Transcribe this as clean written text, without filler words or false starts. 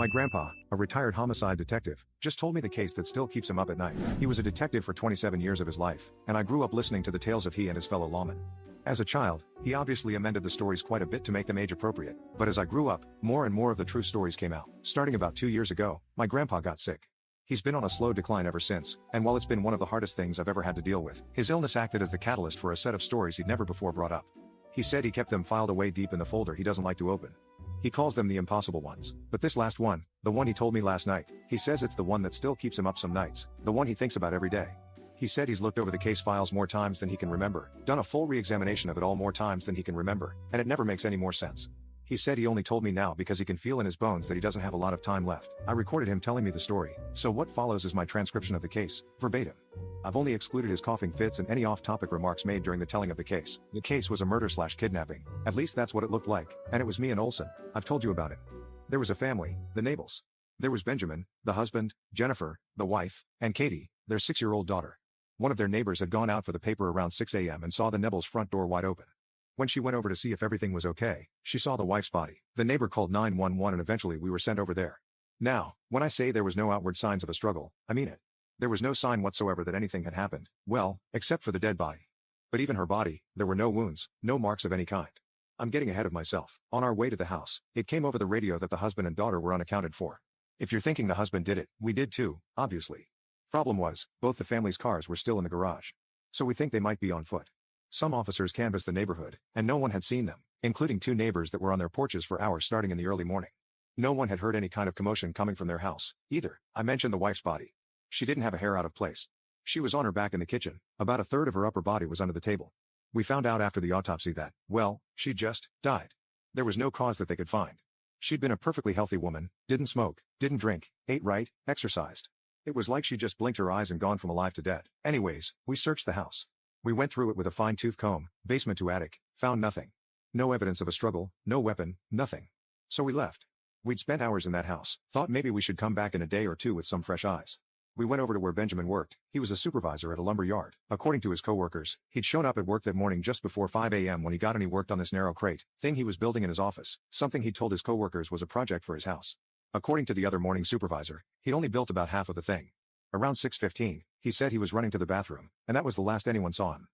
My grandpa, a retired homicide detective, just told me the case that still keeps him up at night. He was a detective for 27 years of his life, and I grew up listening to the tales of he and his fellow lawmen. As a child, he obviously amended the stories quite a bit to make them age appropriate, but as I grew up, more and more of the true stories came out. Starting about 2 years ago, my grandpa got sick. He's been on a slow decline ever since, and while it's been one of the hardest things I've ever had to deal with, his illness acted as the catalyst for a set of stories he'd never before brought up. He said he kept them filed away deep in the folder he doesn't like to open. He calls them the impossible ones. But this last one, the one he told me last night, he says it's the one that still keeps him up some nights, the one he thinks about every day. He said he's looked over the case files more times than he can remember, done a full re-examination of it all more times than he can remember, and it never makes any more sense. He said he only told me now because he can feel in his bones that he doesn't have a lot of time left. I recorded him telling me the story, so what follows is my transcription of the case, verbatim. I've only excluded his coughing fits and any off-topic remarks made during the telling of the case. The case was a murder/kidnapping. At least that's what it looked like, and it was me and Olson. I've told you about it. There was a family, the Nabels. There was Benjamin, the husband, Jennifer, the wife, and Katie, their 6-year-old daughter. One of their neighbors had gone out for the paper around 6 a.m. and saw the Nabels' front door wide open. When she went over to see if everything was okay, she saw the wife's body. The neighbor called 911 and eventually we were sent over there. Now, when I say there was no outward signs of a struggle, I mean it. There was no sign whatsoever that anything had happened, well, except for the dead body. But even her body, there were no wounds, no marks of any kind. I'm getting ahead of myself. On our way to the house, it came over the radio that the husband and daughter were unaccounted for. If you're thinking the husband did it, we did too, obviously. Problem was, both the family's cars were still in the garage. So we think they might be on foot. Some officers canvassed the neighborhood, and no one had seen them, including 2 neighbors that were on their porches for hours starting in the early morning. No one had heard any kind of commotion coming from their house, either. I mentioned the wife's body. She didn't have a hair out of place. She was on her back in the kitchen, about a third of her upper body was under the table. We found out after the autopsy that, well, she just died. There was no cause that they could find. She'd been a perfectly healthy woman, didn't smoke, didn't drink, ate right, exercised. It was like she just blinked her eyes and gone from alive to dead. Anyways, we searched the house. We went through it with a fine-tooth comb, basement to attic, found nothing. No evidence of a struggle, no weapon, nothing. So we left. We'd spent hours in that house, thought maybe we should come back in a day or two with some fresh eyes. We went over to where Benjamin worked. He was a supervisor at a lumber yard. According to his coworkers, he'd shown up at work that morning just before 5 a.m. when he got and he worked on this narrow crate thing he was building in his office, something he told his coworkers was a project for his house. According to the other morning supervisor, he'd only built about half of the thing. Around 6:15, he said he was running to the bathroom, and that was the last anyone saw him.